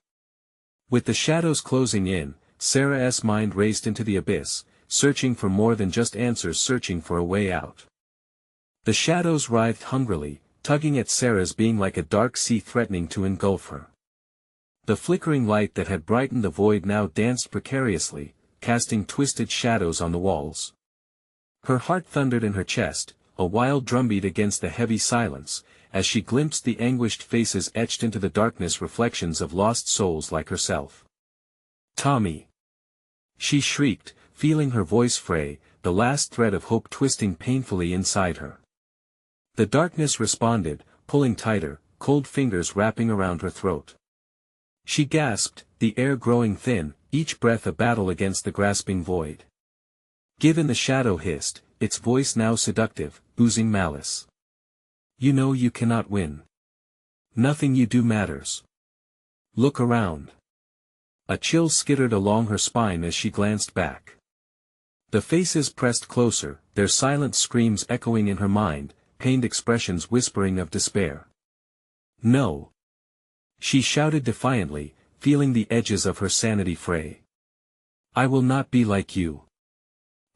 With the shadows closing in, Sarah's mind raced into the abyss, searching for more than just answers, searching for a way out. The shadows writhed hungrily, tugging at Sarah's being like a dark sea threatening to engulf her. The flickering light that had brightened the void now danced precariously, casting twisted shadows on the walls. Her heart thundered in her chest, a wild drumbeat against the heavy silence, as she glimpsed the anguished faces etched into the darkness, reflections of lost souls like herself. "Tommy!" she shrieked, feeling her voice fray, the last thread of hope twisting painfully inside her. The darkness responded, pulling tighter, cold fingers wrapping around her throat. She gasped, the air growing thin, each breath a battle against the grasping void. "Give in," the shadow hissed, its voice now seductive, oozing malice. "You know you cannot win. Nothing you do matters. Look around." A chill skittered along her spine as she glanced back. The faces pressed closer, their silent screams echoing in her mind, pained expressions whispering of despair. "No!" she shouted defiantly, feeling the edges of her sanity fray. "I will not be like you."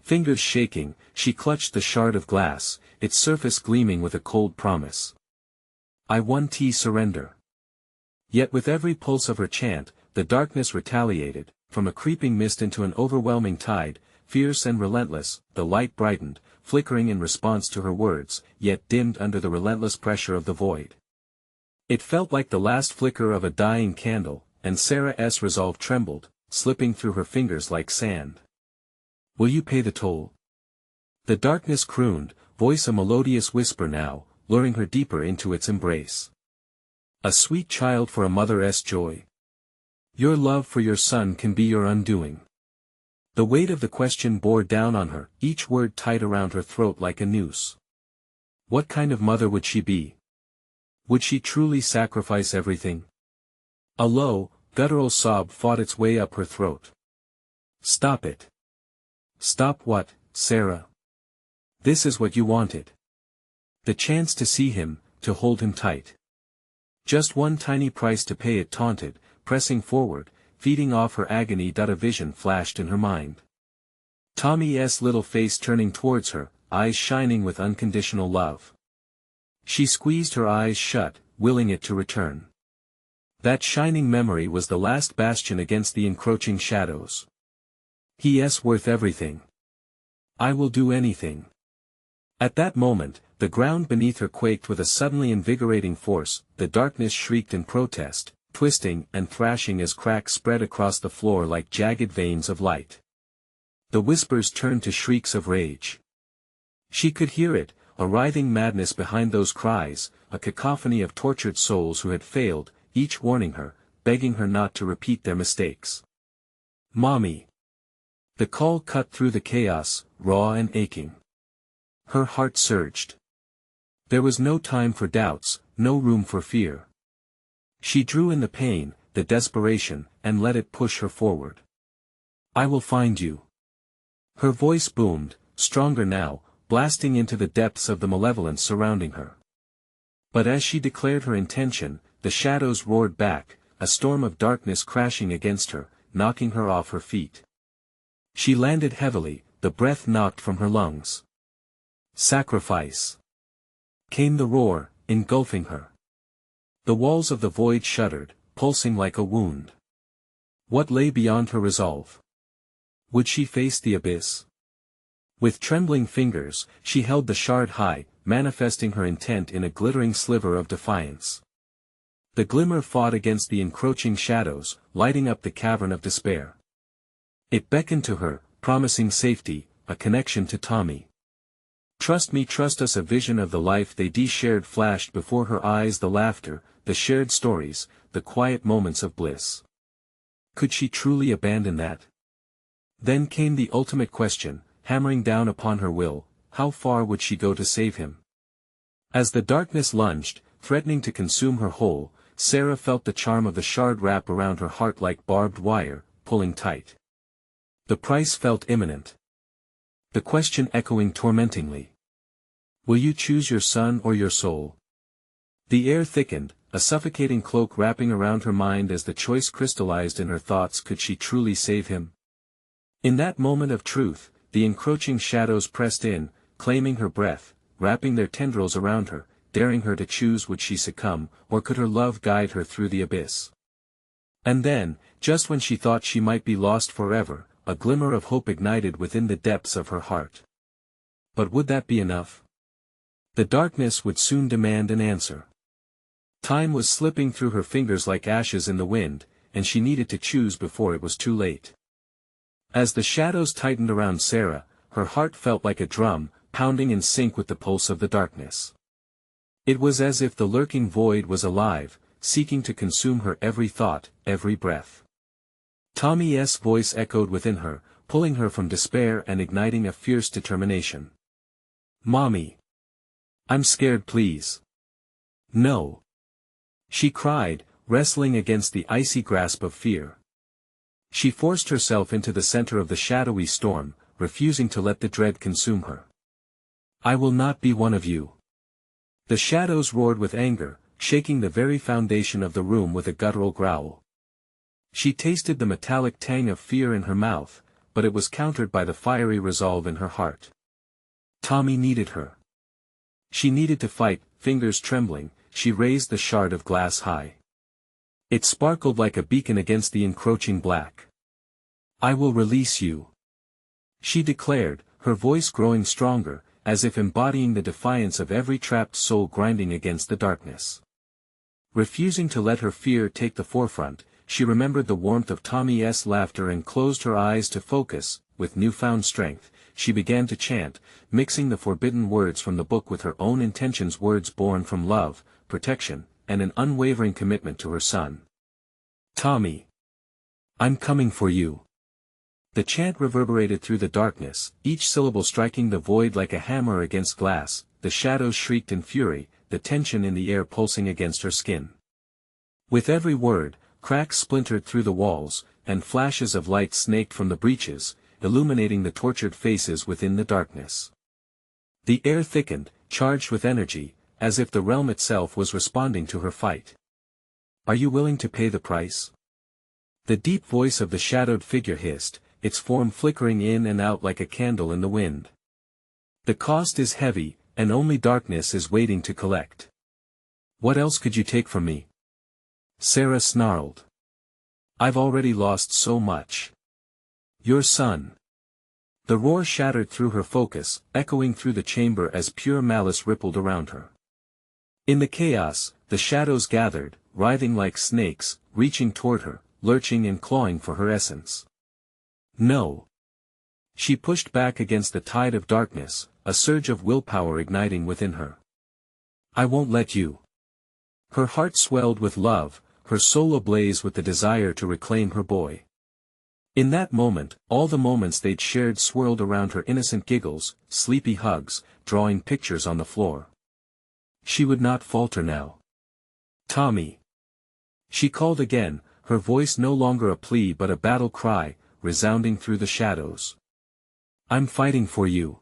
Fingers shaking, she clutched the shard of glass, its surface gleaming with a cold promise. "I won't surrender." Yet with every pulse of her chant, the darkness retaliated, from a creeping mist into an overwhelming tide, fierce and relentless. The light brightened, flickering in response to her words, yet dimmed under the relentless pressure of the void. It felt like the last flicker of a dying candle, and Sarah's resolve trembled, slipping through her fingers like sand. "Will you pay the toll?" The darkness crooned, voice a melodious whisper now, luring her deeper into its embrace. "A sweet child for a mother's joy. Your love for your son can be your undoing." The weight of the question bore down on her, each word tight around her throat like a noose. What kind of mother would she be? Would she truly sacrifice everything? A low, guttural sob fought its way up her throat. "Stop it." "Stop what, Sarah? This is what you wanted. The chance to see him, to hold him tight. Just one tiny price to pay," it taunted, pressing forward, feeding off her agony. A vision flashed in her mind. Tommy's little face turning towards her, eyes shining with unconditional love. She squeezed her eyes shut, willing it to return. That shining memory was the last bastion against the encroaching shadows. He's worth everything. I will do anything. At that moment, the ground beneath her quaked with a suddenly invigorating force, the darkness shrieked in protest, twisting and thrashing as cracks spread across the floor like jagged veins of light. The whispers turned to shrieks of rage. She could hear it, a writhing madness behind those cries, a cacophony of tortured souls who had failed, each warning her, begging her not to repeat their mistakes. Mommy! The call cut through the chaos, raw and aching. Her heart surged. There was no time for doubts, no room for fear. She drew in the pain, the desperation, and let it push her forward. I will find you. Her voice boomed, stronger now, blasting into the depths of the malevolence surrounding her. But as she declared her intention, the shadows roared back, a storm of darkness crashing against her, knocking her off her feet. She landed heavily, the breath knocked from her lungs. Sacrifice! Came the roar, engulfing her. The walls of the void shuddered, pulsing like a wound. What lay beyond her resolve? Would she face the abyss? With trembling fingers, she held the shard high, manifesting her intent in a glittering sliver of defiance. The glimmer fought against the encroaching shadows, lighting up the cavern of despair. It beckoned to her, promising safety, a connection to Tommy. Trust me, trust us. A vision of the life they shared flashed before her eyes, the laughter, the shared stories, the quiet moments of bliss. Could she truly abandon that? Then came the ultimate question, hammering down upon her will: how far would she go to save him? As the darkness lunged, threatening to consume her whole, Sarah felt the charm of the shard wrap around her heart like barbed wire, pulling tight. The price felt imminent. The question echoing tormentingly. Will you choose your son or your soul? The air thickened, a suffocating cloak wrapping around her mind as the choice crystallized in her thoughts. Could she truly save him? In that moment of truth, the encroaching shadows pressed in, claiming her breath, wrapping their tendrils around her, daring her to choose. Would she succumb, or could her love guide her through the abyss? And then, just when she thought she might be lost forever, a glimmer of hope ignited within the depths of her heart. But would that be enough? The darkness would soon demand an answer. Time was slipping through her fingers like ashes in the wind, and she needed to choose before it was too late. As the shadows tightened around Sarah, her heart felt like a drum, pounding in sync with the pulse of the darkness. It was as if the lurking void was alive, seeking to consume her every thought, every breath. Tommy's voice echoed within her, pulling her from despair and igniting a fierce determination. Mommy! I'm scared, please. No. She cried, wrestling against the icy grasp of fear. She forced herself into the center of the shadowy storm, refusing to let the dread consume her. I will not be one of you. The shadows roared with anger, shaking the very foundation of the room with a guttural growl. She tasted the metallic tang of fear in her mouth, but it was countered by the fiery resolve in her heart. Tommy needed her. She needed to fight. Fingers trembling, she raised the shard of glass high. It sparkled like a beacon against the encroaching black. I will release you, she declared, her voice growing stronger, as if embodying the defiance of every trapped soul grinding against the darkness. Refusing to let her fear take the forefront, she remembered the warmth of Tommy's laughter and closed her eyes to focus. With newfound strength, she began to chant, mixing the forbidden words from the book with her own intentions, words born from love, protection, and an unwavering commitment to her son. Tommy! I'm coming for you. The chant reverberated through the darkness, each syllable striking the void like a hammer against glass. The shadows shrieked in fury, the tension in the air pulsing against her skin. With every word, cracks splintered through the walls, and flashes of light snaked from the breaches, illuminating the tortured faces within the darkness. The air thickened, charged with energy, as if the realm itself was responding to her fight. Are you willing to pay the price? The deep voice of the shadowed figure hissed, its form flickering in and out like a candle in the wind. The cost is heavy, and only darkness is waiting to collect. What else could you take from me? Sarah snarled. I've already lost so much. Your son. The roar shattered through her focus, echoing through the chamber as pure malice rippled around her. In the chaos, the shadows gathered, writhing like snakes, reaching toward her, lurching and clawing for her essence. No. She pushed back against the tide of darkness, a surge of willpower igniting within her. I won't let you. Her heart swelled with love, her soul ablaze with the desire to reclaim her boy. In that moment, all the moments they'd shared swirled around her, innocent giggles, sleepy hugs, drawing pictures on the floor. She would not falter now. Tommy. She called again, her voice no longer a plea but a battle cry, resounding through the shadows. I'm fighting for you.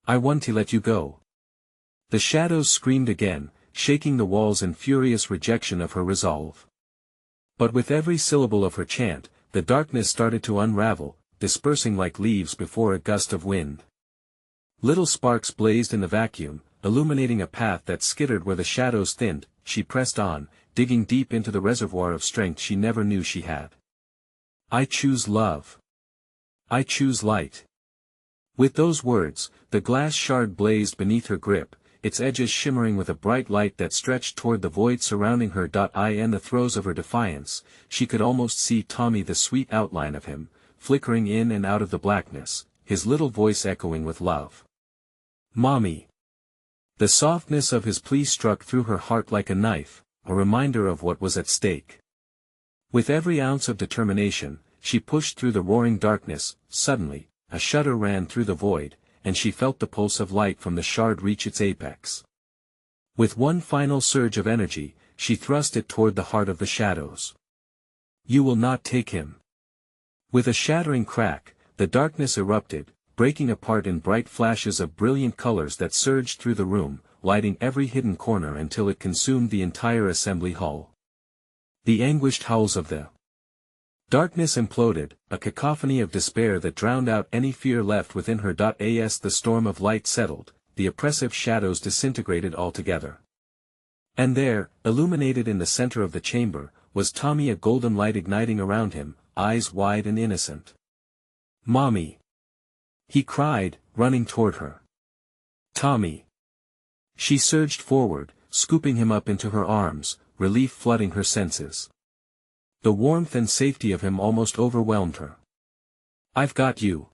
I want to let you go. The shadows screamed again, shaking the walls in furious rejection of her resolve. But with every syllable of her chant, the darkness started to unravel, dispersing like leaves before a gust of wind. Little sparks blazed in the vacuum, illuminating a path that skittered where the shadows thinned. She pressed on, digging deep into the reservoir of strength she never knew she had. I choose love. I choose light. With those words, the glass shard blazed beneath her grip, its edges shimmering with a bright light that stretched toward the void surrounding her. In the throes of her defiance, she could almost see Tommy, the sweet outline of him, flickering in and out of the blackness, his little voice echoing with love. Mommy. The softness of his plea struck through her heart like a knife, a reminder of what was at stake. With every ounce of determination, she pushed through the roaring darkness. Suddenly, a shudder ran through the void, and she felt the pulse of light from the shard reach its apex. With one final surge of energy, she thrust it toward the heart of the shadows. You will not take him. With a shattering crack, the darkness erupted, breaking apart in bright flashes of brilliant colors that surged through the room, lighting every hidden corner until it consumed the entire assembly hall. The anguished howls of the darkness imploded, a cacophony of despair that drowned out any fear left within her. As the storm of light settled, the oppressive shadows disintegrated altogether. And there, illuminated in the center of the chamber, was Tommy, a golden light igniting around him, eyes wide and innocent. Mommy! He cried, running toward her. Tommy! She surged forward, scooping him up into her arms, relief flooding her senses. The warmth and safety of him almost overwhelmed her. I've got you.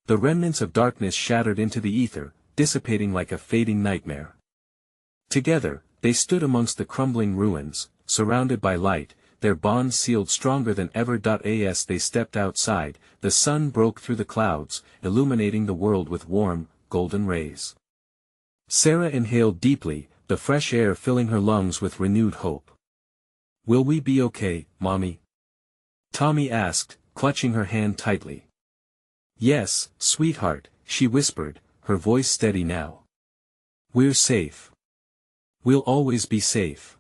The remnants of darkness shattered into the ether, dissipating like a fading nightmare. Together, they stood amongst the crumbling ruins, surrounded by light, their bonds sealed stronger than ever. As they stepped outside, the sun broke through the clouds, illuminating the world with warm, golden rays. Sarah inhaled deeply, the fresh air filling her lungs with renewed hope. Will we be okay, Mommy? Tommy asked, clutching her hand tightly. Yes, sweetheart, she whispered, her voice steady now. We're safe. We'll always be safe.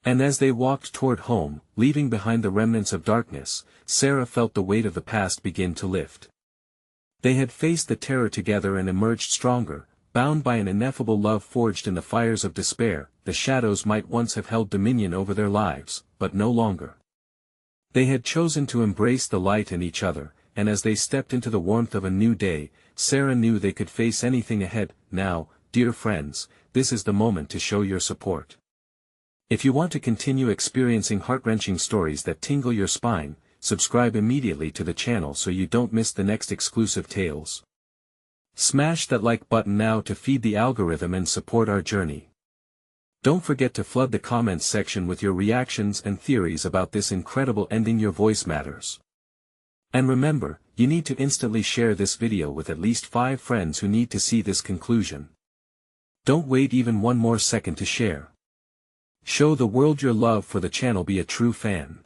And as they walked toward home, leaving behind the remnants of darkness, Sarah felt the weight of the past begin to lift. They had faced the terror together and emerged stronger, bound by an ineffable love forged in the fires of despair. The shadows might once have held dominion over their lives, but no longer. They had chosen to embrace the light in each other, and as they stepped into the warmth of a new day, Sarah knew they could face anything ahead. Now, dear friends, this is the moment to show your support. If you want to continue experiencing heart-wrenching stories that tingle your spine, subscribe immediately to the channel so you don't miss the next exclusive tales. Smash that like button now to feed the algorithm and support our journey. Don't forget to flood the comments section with your reactions and theories about this incredible ending. Your voice matters. And remember, you need to instantly share this video with at least 5 friends who need to see this conclusion. Don't wait even one more second to share. Show the world your love for the channel. Be a true fan.